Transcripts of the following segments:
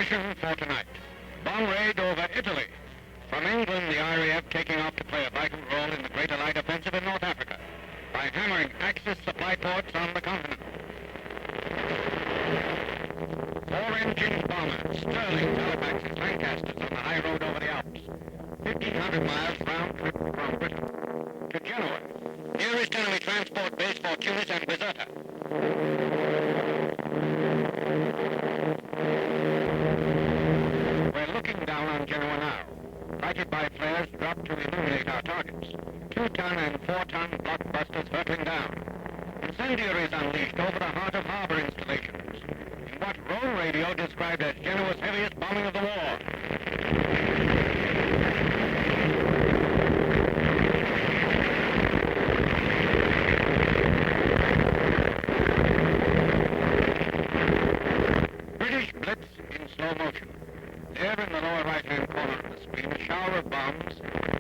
Mission for tonight. Bomb raid over Italy. From England, the RAF taking off to play a vital role in the Greater Light Offensive in North Africa by hammering Axis supply ports on the continent. 4-engine bombers, Sterling, Halifaxes, Lancasters on the high road over the Alps. 1,500 miles round trip from Britain to Genoa. Nearest enemy transport base for Tunis and Bizerta. We're looking down on Genoa now. Lighted by flares dropped to illuminate our targets. 2-ton and 4-ton blockbusters hurtling down. Incendiaries unleashed over the heart of harbor installations. In what Rome radio described as Genoa's heaviest bombing of the war. British blitz in slow motion. There in the lower right-hand corner of the screen, a shower of bombs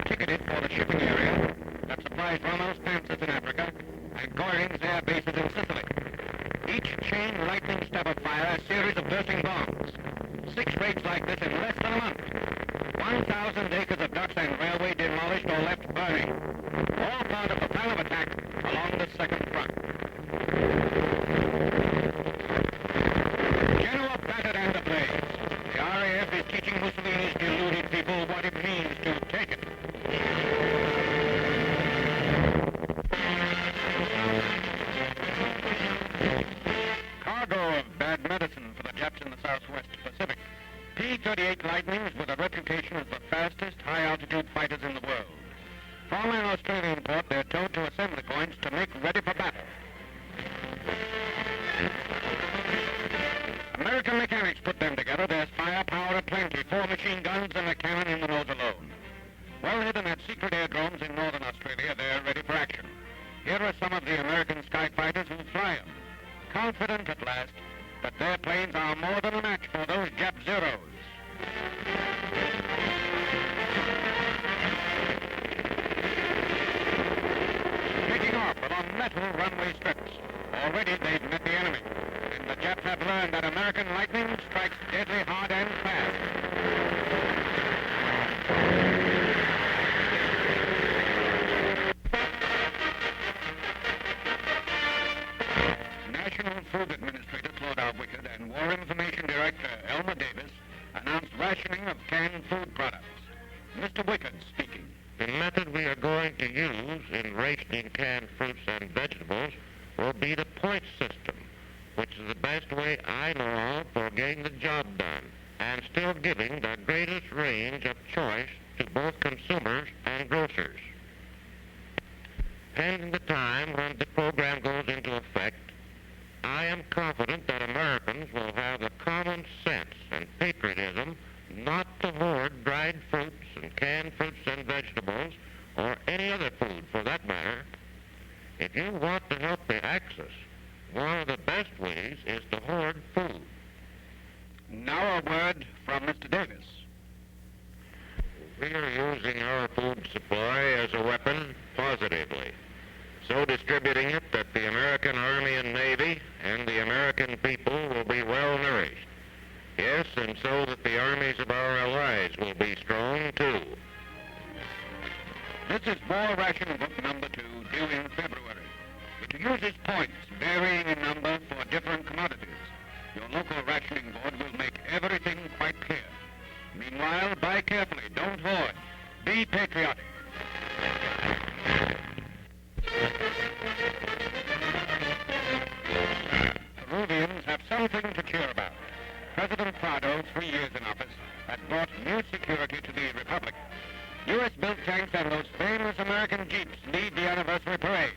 ticketed for the shipping area that supplies Rommel's panzers in Africa and Goring's air bases in Sicily. Each chain lightning stab of fire, a series of bursting bombs. 6 raids like this in less than a month. 1,000 acres of docks and railway demolished or left burning. All part of the plan of attack along the second front. Genoa battered and ablaze. The RAF is teaching Mussolini's deluded people what it means to take it. Cargo of bad medicine for the Japs in the Southwest Pacific. P-38 Lightnings with a reputation as the fastest high-altitude fighters in the world. From an Australian port, they're towed to assembly points to make ready for battle. American mechanics put them together. There's firepower aplenty, 4 machine guns and a cannon in the nose alone. Well hidden at secret airdromes in northern Australia, they're ready for action. Here are some of the American sky fighters who fly them, confident at last that their planes are more than a match for those Jap Zeros. Taking off along metal runway strips. Already they've met the enemy, and the Japs have learned that American lightning strikes deadly hard and fast. National Food Administrator Claude Wickard and War Information Director Elmer Davis announced rationing of canned food products. Mr. Wickard speaking. The method we are going to use in rationing canned fruits and vegetables will be the point system, which is the best way I know of for getting the job done, and still giving the greatest range of choice to both consumers and grocers. Pending the time when the program goes into effect, I am confident that Americans will have the common sense and patriotism not to hoard dried fruits and canned fruits and vegetables, or any other food for that matter. If you want to help the Axis, one of the best ways is to hoard food. Now a word from Mr. Davis. We are using our food supply as a weapon positively, so distributing it that the American Army and Navy and the American people will be well nourished. Yes, and so that the armies of our allies will be strong too. This is War Ration Book number 2, due in February. It uses points varying in number for different commodities. Your local rationing board will make everything quite clear. Meanwhile, buy carefully, don't hoard. Be patriotic. Peruvians have something to cheer about. President Prado, 3 years in office, has brought new security to the Republic. U.S.-built tanks and those famous American Jeeps lead the anniversary parade.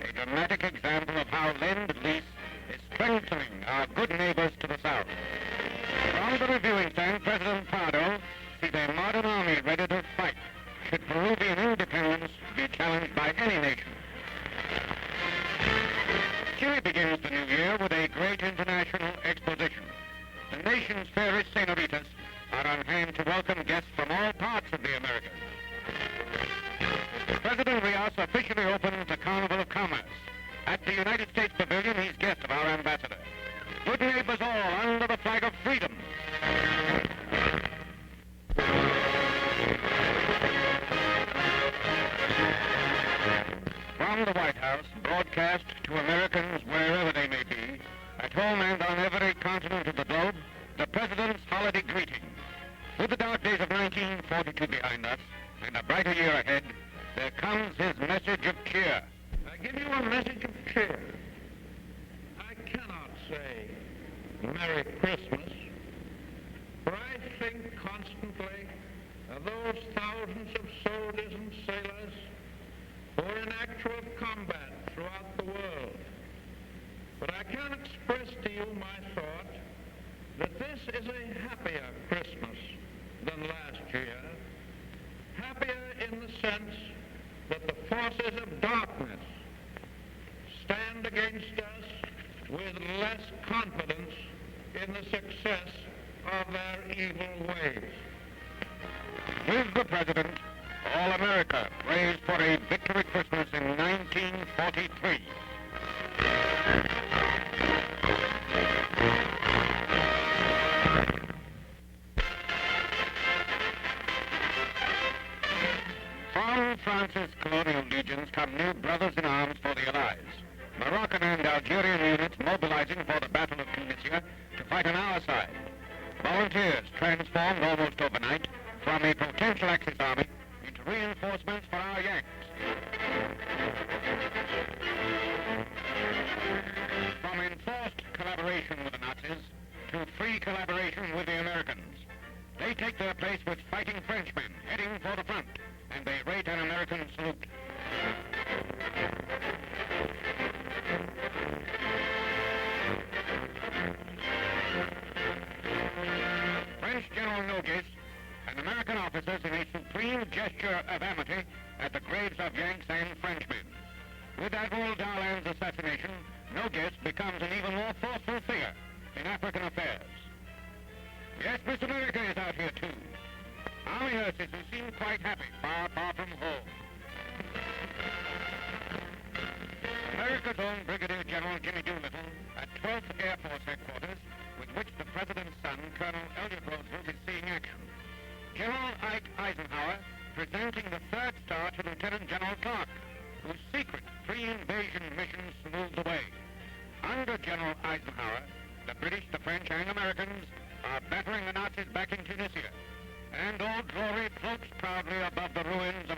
A dramatic example of how Lend-Lease is strengthening our good neighbors to the south. From the reviewing stand, President Prado sees a modern army ready to fight should Peruvian independence be challenged by any nation. Chile begins the new year with a great international exposition. The nation's fairest senoritas are on hand to welcome guests from all parts of the Americas. President Rios officially opens the Carnival of Commerce. At the United States Pavilion, he's guest of our ambassador. Good neighbors all under the flag of freedom. thus broadcast to Americans wherever they may be, at home and on every continent of the globe, the President's holiday greeting. With the dark days of 1942 behind us and a brighter year ahead, there comes his message of cheer. I give you a message of cheer. I cannot say Merry Christmas, for I think constantly of those thousands of soldiers and sailors who are in actual combat throughout the world. But I can express to you my thought that this is a happier Christmas than last year. Happier in the sense that the forces of darkness stand against us with less confidence in the success of their evil ways. With the President, all America prays for a victory Christmas in 1943. From France's colonial legions come new brothers in arms for the Allies. Moroccan and Algerian units mobilizing for the Battle of Tunisia to fight on our side. Volunteers transformed almost overnight from a potential Axis army into reinforcements for our Yanks. From enforced collaboration with the Nazis to free collaboration with the Americans. They take their place with fighting Frenchmen heading for the front, and they rate an American salute. French General Nogues and American officers in a supreme gesture of amity at the graves of Yanks and Frenchmen. With Admiral Darlan's assassination, Nogues becomes an even more forceful figure in African affairs. Yes, Miss America is out here too. Army nurses who seem quite happy, far, far from home. America's own Brigadier General Jimmy Doolittle at 12th Air Force Headquarters, with which the President's son, Colonel Elliot Roosevelt, is seeing action. General Ike Eisenhower presenting the third star to Lieutenant General Clark, whose secret pre-invasion mission smoothed away. Under General Eisenhower, the British, the French, and Americans are battering the Nazis back in Tunisia, and Old Glory floats proudly above the ruins